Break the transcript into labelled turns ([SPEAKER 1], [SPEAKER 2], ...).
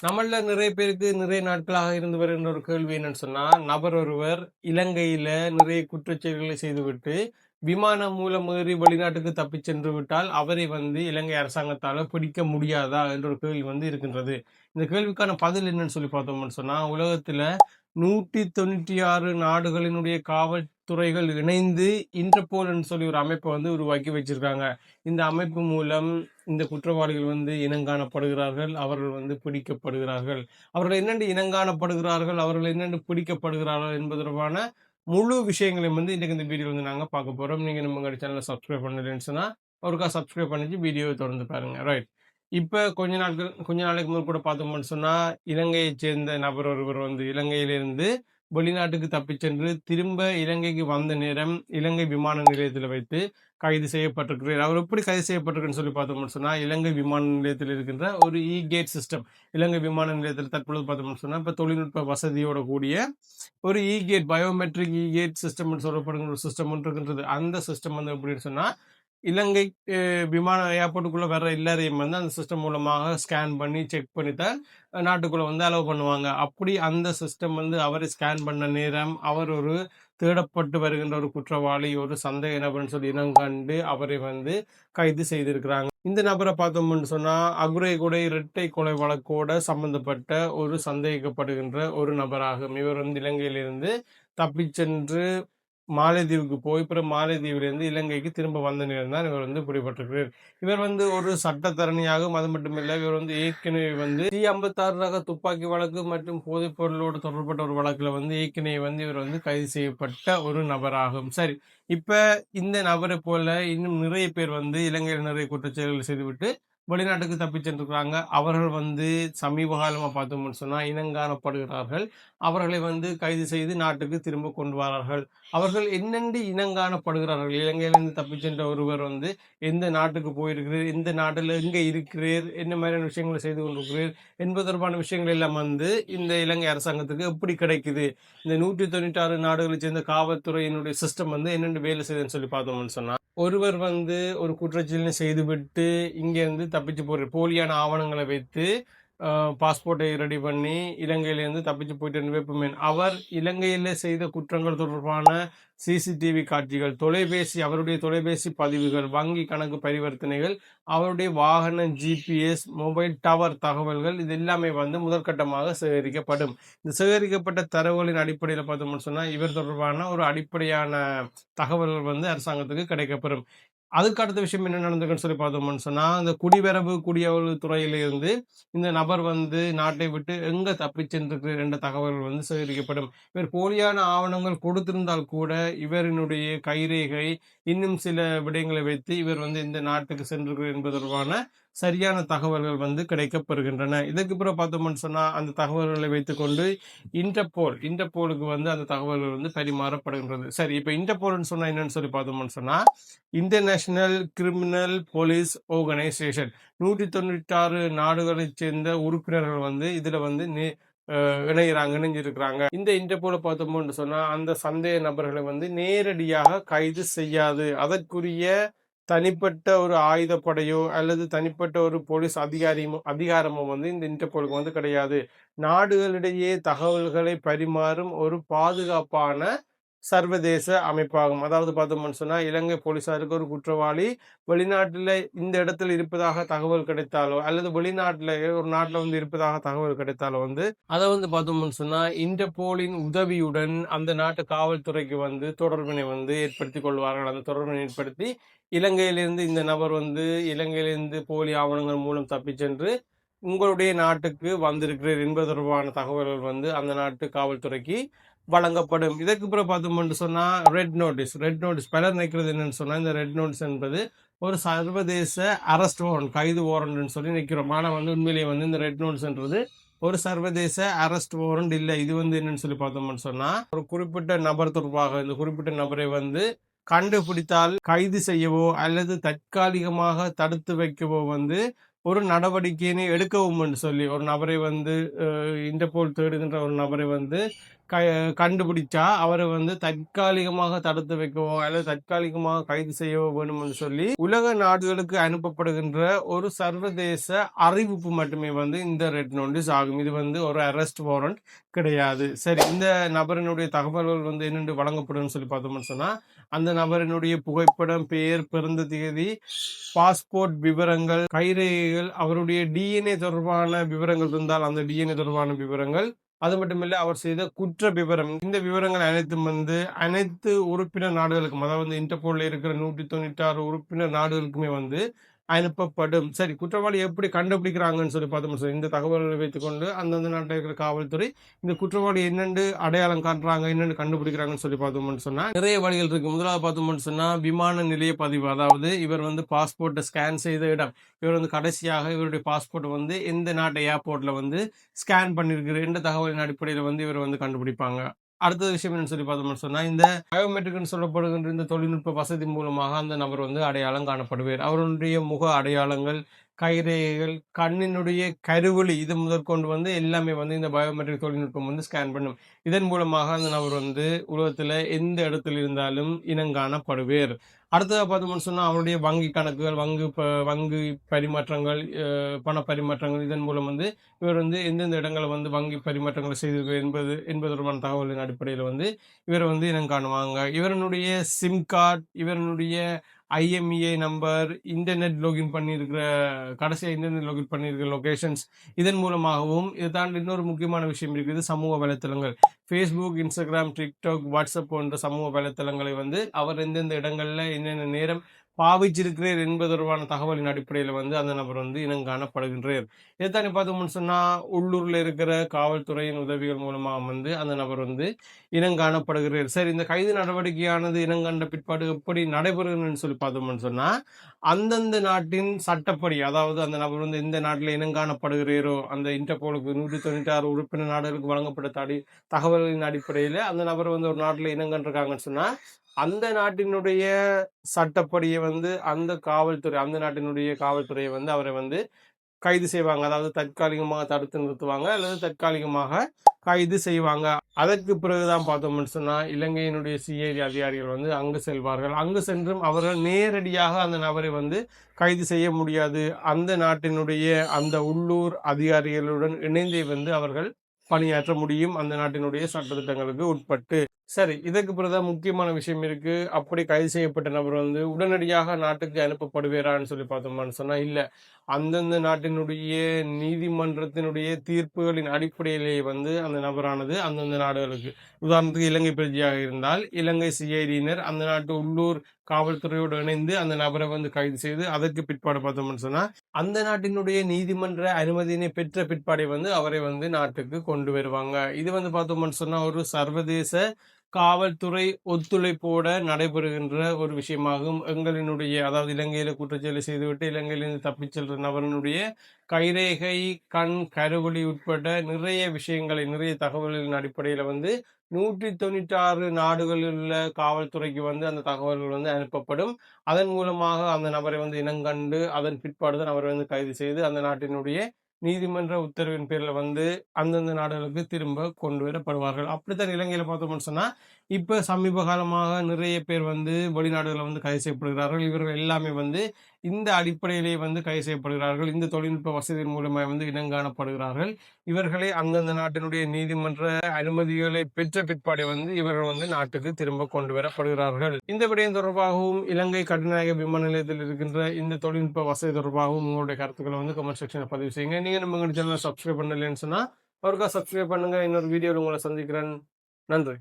[SPEAKER 1] நம்மள நிறைய பேருக்கு நிறைய நாட்களாக இருந்து வருகின்ற ஒரு கேள்வி என்னன்னு சொன்னா, நபர் ஒருவர் இலங்கையில நிறைய குற்றச்செயல்களை செய்துவிட்டு விமானம் மூலம் ஏறி வெளிநாட்டுக்கு தப்பிச் சென்று விட்டால் அவரை இலங்கை அரசாங்கத்தால பிடிக்க முடியாதா என்ற ஒரு கேள்வி இருக்கின்றது. இந்த கேள்விக்கான பதில் என்னன்னு சொல்லி பார்த்தோம்னு சொன்னா, உலகத்துல 196 நாடுகளினுடைய காவல்துறைகள் இணைந்து இன்டர்போல்ன்னு சொல்லி ஒரு அமைப்பை உருவாக்கி வச்சிருக்காங்க. இந்த அமைப்பு மூலம் இந்த குற்றவாளிகள் இனங்காணப்படுகிறார்கள், அவர்கள் பிடிக்கப்படுகிறார்கள். அவர்கள் என்னென்று இனங்காணப்படுகிறார்கள், அவர்கள் என்னென்று பிடிக்கப்படுகிறார்கள் என்பது தொடர்பான முழு விஷயங்களையும் இன்றைக்கு இந்த வீடியோ நாங்க பார்க்க போறோம். நீங்க நம்ம சேனலை சப்ஸ்கிரைப் பண்ணலன்னு சொன்னா ஒருக்கா சப்ஸ்கிரைப் பண்ணிட்டு வீடியோவை தொடர்ந்து பாருங்க. ரைட். இப்ப கொஞ்ச நாளைக்கு முதல் கூட பார்த்தோம்னு சொன்னா, இலங்கையைச் சேர்ந்த நபர் ஒருவர் இலங்கையிலிருந்து வெளிநாட்டுக்கு தப்பிச் சென்று திரும்ப இலங்கைக்கு வந்த நேரம் இலங்கை விமான நிலையத்தில் வைத்து கைது செய்யப்பட்டிருக்கிறார். அவர் எப்படி கைது செய்யப்பட்டிருக்குன்னு சொல்லி பார்த்தோம்னு சொன்னா, இலங்கை விமான நிலையத்தில் இருக்கின்ற ஒரு கேட் சிஸ்டம். இலங்கை விமான நிலையத்தில் தற்பொழுது பார்த்தோம்னு சொன்னா, இப்ப தொழில்நுட்ப வசதியோட கூடிய ஒரு கேட், பயோமெட்ரிக் கேட் சிஸ்டம் சொல்லப்படுகிற ஒரு சிஸ்டம் ஒன்று இருக்கின்றது. அந்த சிஸ்டம் எப்படின்னு சொன்னா, இலங்கை விமான ஏர்போர்ட்டுக்குள்ள வர்ற எல்லாரையும் அந்த சிஸ்டம் மூலமாக ஸ்கேன் பண்ணி செக் பண்ணி தான் நாட்டுக்குள்ள அலோவ் பண்ணுவாங்க. அப்படி அந்த சிஸ்டம் அவரை ஸ்கேன் பண்ண நேரம் அவர் ஒரு தேடப்பட்டு வருகின்ற ஒரு குற்றவாளி, ஒரு சந்தேக நபர்னு சொல்லி இனம் கண்டு அவரை கைது செய்திருக்கிறாங்க. இந்த நபரை பார்த்தோம்னு சொன்னா, அகுரைகுடை இரட்டை கொலை வழக்கோட சம்பந்தப்பட்ட ஒரு சந்தேகிக்கப்படுகின்ற ஒரு நபராகும். இவர் இலங்கையிலிருந்து தப்பிச் சென்று மாலைதீவுக்கு போய் பிறகு மாலைதீவிலிருந்து இலங்கைக்கு திரும்ப வந்த நேரம் தான் இவர் பிடிபட்டிருக்கிறார். இவர் ஒரு சட்டத்தரணியாகும். அது மட்டுமில்லை, இவர் ஏற்கனவே T56 ரக துப்பாக்கி வழக்கு மற்றும் போதைப் பொருளோடு தொடர்பட்ட ஒரு வழக்குல ஏற்கனவே இவர் கைது செய்யப்பட்ட ஒரு நபராகும். சரி, இப்ப இந்த நபரை போல இன்னும் நிறைய பேர் இலங்கையில் நிறைய குற்றச்செயல்கள் செய்துவிட்டு வெளிநாட்டுக்கு தப்பிச் சென்றிருக்கிறாங்க. அவர்கள் சமீப காலமா பார்த்தோம்னு சொன்னா இனங்காணப்படுகிறார்கள். அவர்களை கைது செய்து நாட்டுக்கு திரும்ப கொண்டு வரார்கள். அவர்கள் என்னென்று இனங்காணப்படுகிறார்கள். இலங்கையிலிருந்து தப்பிச் சென்ற ஒருவர் எந்த நாட்டுக்கு போயிருக்கிறார், எந்த நாட்டில் எங்க இருக்கிறார், என்ன மாதிரியான விஷயங்களை செய்து கொண்டிருக்கிறார் என்பது தொடர்பான விஷயங்கள் எல்லாம் இந்த இலங்கை அரசாங்கத்துக்கு எப்படி கிடைக்குது, இந்த 196 நாடுகளை சேர்ந்த காவல்துறையினுடைய சிஸ்டம் என்னென்று வேலை செய்யுதுன்னு சொல்லி பார்த்தோம்னு சொன்னா, ஒருவர் ஒரு குற்றச்செயலை செய்துவிட்டு இங்கிருந்து தப்பிச்சு போற போலியான ஆவணங்களை வைத்து பாஸ்போர்ட்டை ரெடி பண்ணி இலங்கையிலேருந்து தப்பிச்சு போயிட்டு வைப்பமேன். அவர் இலங்கையில செய்த குற்றங்கள் தொடர்பான சிசிடிவி காட்சிகள், அவருடைய தொலைபேசி பதிவுகள், வங்கி கணக்கு பரிவர்த்தனைகள், அவருடைய வாகன ஜிபிஎஸ், மொபைல் டவர் தகவல்கள், இது எல்லாமே முதற்கட்டமாக சேகரிக்கப்படும். இந்த சேகரிக்கப்பட்ட தரவுகளின் அடிப்படையில் பார்த்தோம்னு சொன்னா இவர் தொடர்பான ஒரு அடிப்படையான தகவல்கள் அரசாங்கத்துக்கு கிடைக்கப்பெறும். அதுக்கு அடுத்த விஷயம் என்ன நடந்திருக்குன்னு சொல்லி பார்த்தோம்னு சொன்னா, இந்த குடிவரவு குடியவர்வு துறையிலிருந்து இந்த நபர் நாட்டை விட்டு எங்க தப்பிச் சென்றிருக்கிறார் என்ற தகவல்கள் சேகரிக்கப்படும். இவர் போலியான ஆவணங்கள் கொடுத்திருந்தால் கூட இவரினுடைய கைரேகை இன்னும் சில விடயங்களை வைத்து இவர் இந்த நாட்டுக்கு சென்றிருக்கிறார் என்பது தொடர்பான சரியான தகவல்கள் கிடைக்கப்பெறுகின்றன. இதற்கு பிறகு பார்த்தோம்னு சொன்னா அந்த தகவல்களை வைத்துக்கொண்டு இன்டர்போலுக்கு அந்த தகவல்கள் பரிமாறப்படுகின்றது. சரி, இப்ப இன்டர்போல்னு சொன்னா என்னன்னு சொல்லி பார்த்தோம்னு சொன்னா, இன்டர்நேஷனல் கிரிமினல் போலீஸ் ஆர்கனைசேஷன். 196 நாடுகளைச் சேர்ந்த உறுப்பினர்கள் இதுல இணைஞ்சிருக்கிறாங்க. இந்த இன்டர்போல பார்த்தோம்னு சொன்னா அந்த சந்தேக நபர்களை நேரடியாக கைது செய்யாது. அதற்குரிய தனிப்பட்ட ஒரு ஆயுதப்படையோ அல்லது தனிப்பட்ட ஒரு போலீஸ் அதிகாரமோ இந்த இன்டர்போலுக்கு கிடையாது. நாடுகளிடையே தகவல்களை பரிமாறும் ஒரு பாதுகாப்பான சர்வதேச அமைப்பாகும். அதாவது பார்த்தோம்னு சொன்னா, இலங்கை போலீசாருக்கு ஒரு குற்றவாளி வெளிநாட்டுல இந்த இடத்துல இருப்பதாக தகவல் கிடைத்தாலோ அல்லது வெளிநாட்டுல ஒரு நாட்டுல இருப்பதாக தகவல் கிடைத்தாலோ அதை பார்த்தோம்னு சொன்னா இன்டர்போலின் உதவியுடன் அந்த நாட்டு காவல்துறைக்கு தொடர்பினை ஏற்படுத்திக் கொள்வார்கள். அந்த தொடர்பினை ஏற்படுத்தி இலங்கையிலிருந்து இந்த நபர் இலங்கையிலிருந்து போலி ஆவணங்கள் மூலம் தப்பி சென்று உங்களுடைய நாட்டுக்கு வந்திருக்கிறீர் என்பது தொடர்பான தகவல்கள் அந்த நாட்டு காவல்துறைக்கு வழங்கப்படும். இதற்கு பிறகு பார்த்தோம்னு சொன்னா ரெட் நோட்டீஸ் பலர் நினைக்கிறது என்னன்னு சொன்னா, இந்த ரெட் நோட்டீஸ் என்பது ஒரு சர்வதேச அரெஸ்ட் வாரண்ட், கைது வாரண்ட்னு சொல்லி நிற்கிறோம். ஆனால் உண்மையிலேயே இந்த ரெட் நோட்டீஸ்ன்றது ஒரு சர்வதேச அரெஸ்ட் வாரண்ட் இல்லை. இது என்னன்னு சொல்லி பார்த்தோம்னு சொன்னா, ஒரு குறிப்பிட்ட நபர் தொடர்பாக இந்த குறிப்பிட்ட நபரை கண்டுபிடித்தால் கைது செய்யவோ அல்லது தற்காலிகமாக தடுத்து வைக்கவோ ஒரு நடவடிக்கையினை எடுக்கவும் சொல்லி ஒரு நபரை இன்டர்போல் தேடுகின்ற ஒரு நபரை க கண்டுபிடிச்சா அவரை வந்து தற்காலிகமாக தடுத்து வைக்கவோ அல்லது தற்காலிகமாக கைது செய்யவோ வேணும் என்று சொல்லி உலக நாடுகளுக்கு அனுப்பப்படுகின்ற ஒரு சர்வதேச அறிவிப்பு மட்டுமே வந்து இந்த ரெட் நோட்டீஸ் ஆகும். இது வந்து ஒரு அரெஸ்ட் வாரண்ட் கிடையாது. சரி, இந்த நபரினுடைய தகவல்கள் வந்து என்னென்று வழங்கப்படும் சொல்லி பார்த்தோம்னு சொன்னா, அந்த நபரினுடைய புகைப்படம், பெயர், பிறந்த தேதி, பாஸ்போர்ட் விவரங்கள், கைரேகைகள், அவருடைய டிஎன்ஏ தொடர்பான விவரங்கள் இருந்தால் அந்த டிஎன்ஏ தொடர்பான விவரங்கள், அது மட்டுமில்ல அவர் செய்த குற்ற விவரம், இந்த விவரங்கள் அனைத்தும் வந்து அனைத்து உறுப்பினர் நாடுகளுக்கும், அதாவது இன்டர்போல்ல இருக்கிற 196 உறுப்பினர் நாடுகளுக்குமே வந்து அனுப்பப்படும். சரி, குற்றவாளி எப்படி கண்டுபிடிக்கிறாங்கன்னு சொல்லி பார்த்தோம்னு சொல்லி இந்த தகவல்களை வைத்துக்கொண்டு அந்தந்த நாட்டில் இருக்கிற காவல்துறை இந்த குற்றவாளி என்னென்று அடையாளம் காட்டுறாங்க, என்னென்று கண்டுபிடிக்கிறாங்கன்னு சொல்லி பார்த்தோம்னு சொன்னா நிறைய வழிகள் இருக்கு. முதலாவது பார்த்தோம்னு சொன்னா விமான நிலைய பதிவு, அதாவது இவர் வந்து பாஸ்போர்ட்டை ஸ்கேன் செய்த இடம், இவர் வந்து கடைசியாக இவருடைய பாஸ்போர்ட் வந்து எந்த நாட்டு ஏர்போர்ட்ல வந்து ஸ்கேன் பண்ணிருக்கிற என்ற தகவலின் அடிப்படையில் வந்து இவர் வந்து கண்டுபிடிப்பாங்க. அடுத்த விஷயம் என்னன்னு சொல்லி பார்த்தோம்னு சொன்னா, இந்த பயோமெட்ரிக்னு சொல்லப்படுகின்ற இந்த தொழில்நுட்ப வசதி மூலமாக அந்த நபர் வந்து அடையாளம் காணப்படுவார். அவருடைய முக அடையாளங்கள், கைரேகைகள், கண்ணினுடைய கருவிழி இது முதற்கொண்டு வந்து எல்லாமே வந்து இந்த பயோமெட்ரிக் தொழில்நுட்பம் வந்து ஸ்கேன் பண்ணும். இதன் மூலமாக அந்த நபர் வந்து உலகத்துல எந்த இடத்தில் இருந்தாலும் இனங்காணப்படுவார். அடுத்ததா பார்த்தோம்னு சொன்னா, அவருடைய வங்கி கணக்குகள், வங்கி பரிமாற்றங்கள், பண பரிமாற்றங்கள் இதன் மூலம் வந்து இவர் வந்து எந்தெந்த இடங்களை வந்து வங்கி பரிமாற்றங்களை செய்திருக்கிறார் என்பது தொடர்பான தகவலின் அடிப்படையில் வந்து இவரை வந்து இனம் காணுவாங்க. இவருடைய சிம் கார்டு, இவருடைய ஐஎம்இஐ நம்பர், இன்டர்நெட் லாகின் பண்ணியிருக்கிற கடைசியாக இன்டர்நெட் லாகின் பண்ணியிருக்கிற லொகேஷன்ஸ் இதன் மூலமாகவும், இதை தாண்டி இன்னொரு முக்கியமான விஷயம் இருக்குது, சமூக வலைத்தளங்கள். ஃபேஸ்புக், இன்ஸ்டாகிராம், டிக்டாக், வாட்ஸ்அப் போன்ற சமூக வலைத்தளங்களை வந்து அவர் எந்தெந்த இடங்கள்ல என்னென்ன நேரம் பாவிச்சிருக்கிறார் என்பது தொடர்பான தகவலின் அடிப்படையில் வந்து அந்த நபர் வந்து இனங்காணப்படுகின்றார். இதைத்தானே பார்த்தோம்னு சொன்னா, உள்ளூர்ல இருக்கிற காவல்துறையின் உதவிகள் மூலமாக வந்து அந்த நபர் வந்து இனங்காணப்படுகிறார். சரி, இந்த கைது நடவடிக்கையானது இனங்கண்ட பிற்பாடு எப்படி நடைபெறுகிறதுன்னு சொல்லி பார்த்தோம்னு சொன்னா, அந்தந்த நாட்டின் சட்டப்படி, அதாவது அந்த நபர் வந்து எந்த நாட்டில் இனங்காணப்படுகிறாரோ அந்த இன்டர்போலுக்கு 196 உறுப்பினர் நாடுகளுக்கு வழங்கப்பட்ட தகவல்களின் அடிப்படையில் அந்த நபர் வந்து ஒரு நாட்டில் இனங்கண்டிருக்காங்கன்னு சொன்னா, அந்த நாட்டினுடைய சட்டப்படியை வந்து அந்த காவல்துறை, அந்த நாட்டினுடைய காவல்துறையை வந்து அவரை வந்து கைது செய்வாங்க. அதாவது தற்காலிகமாக தடுத்து நிறுத்துவாங்க அல்லது தற்காலிகமாக கைது செய்வாங்க. அதற்கு பிறகுதான் பார்த்தோம்னு சொன்னா, இலங்கையினுடைய சிஐடி அதிகாரிகள் வந்து அங்கு செல்வார்கள். அங்கு சென்றும் அவர்கள் நேரடியாக அந்த நபரை வந்து கைது செய்ய முடியாது. அந்த நாட்டினுடைய அந்த உள்ளூர் அதிகாரிகளுடன் இணைந்தே வந்து அவர்கள் பணியாற்ற முடியும், அந்த நாட்டினுடைய சட்டத்திட்டங்களுக்கு உட்பட்டு. சரி, இதற்கு பிறகுதான் முக்கியமான விஷயம் இருக்கு. அப்படி கைது செய்யப்பட்ட நபர் வந்து உடனடியாக நாட்டுக்கு அனுப்பப்படுவாரான்னு சொல்லி பார்த்தோம்னு சொன்னா, இல்ல. அந்தந்த நாட்டினுடைய நீதிமன்றத்தினுடைய தீர்ப்புகளின் அடிப்படையிலேயே வந்து அந்த நபரானது அந்தந்த நாடுகளுக்கு, உதாரணத்துக்கு இலங்கை பிரஜையாக இருந்தால் இலங்கை சிஐடியினர் அந்த நாட்டு உள்ளூர் காவல்துறையோடு இணைந்து அந்த நபரை வந்து கைது செய்து அதற்கு பிற்பாடு பார்த்தோம்னு சொன்னா, அந்த நாட்டினுடைய நீதிமன்ற அனுமதியினை பெற்ற பிற்பாடே வந்து அவரை வந்து நாட்டுக்கு கொண்டு வருவாங்க. இது வந்து பார்த்தோம்னு சொன்னா ஒரு சர்வதேச காவல்துறை ஒத்துழைப்போட நடைபெறுகின்ற ஒரு விஷயமாகும். எங்களினுடைய, அதாவது இலங்கையில குற்றச்செயலை செய்துவிட்டு இலங்கையிலிருந்து தப்பிச் செல்ற நபரினுடைய கைரேகை, கண், கருவழி உட்பட நிறைய விஷயங்களை, நிறைய தகவல்களின் அடிப்படையில வந்து 196 நாடுகளில் உள்ள காவல்துறைக்கு வந்து அந்த தகவல்கள் வந்து அனுப்பப்படும். அதன் மூலமாக அந்த நபரை வந்து இனங்கண்டு அதன் பிற்பாடுதான் அவரை வந்து கைது செய்து அந்த நாட்டினுடைய நீதிமன்ற உத்தரவின் பேர்ல வந்து அந்தந்த நாடுகளுக்கு திரும்ப கொண்டு வரப்படுவார்கள். அப்படித்தான் இலங்கையில பார்த்தோம்னு சொன்னா, இப்ப சமீப காலமாக நிறைய பேர் வந்து வெளிநாடுகளில் வந்து கைது செய்யப்படுகிறார்கள். இவர்கள் எல்லாமே வந்து இந்த அடிப்படையிலேயே வந்து கைது செய்யப்படுகிறார்கள். இந்த தொழில்நுட்ப வசதியின் மூலமாக வந்து இனங்காணப்படுகிறார்கள். இவர்களை அந்தந்த நாட்டினுடைய நீதிமன்ற அனுமதிகளை பெற்ற பிற்பாடு வந்து இவர்கள் வந்து நாட்டுக்கு திரும்ப கொண்டு வரப்படுகிறார்கள். இந்த விடயம் தொடர்பாகவும் இலங்கை கட்டுநாயக விமான நிலையத்தில் இருக்கின்ற இந்த தொழில்நுட்ப வசதி தொடர்பாகவும் உங்களுடைய கருத்துக்களை வந்து கமெண்ட் செக்ஷனில் பதிவு செய்யுங்க. நீங்க நம்ம சேனலை சப்ஸ்கிரைப் பண்ணலன்னு சொன்னா ஒருக்கா சப்ஸ்கிரைப் பண்ணுங்க. இன்னொரு வீடியோவில் உங்களை சந்திக்கிறேன். நன்றி.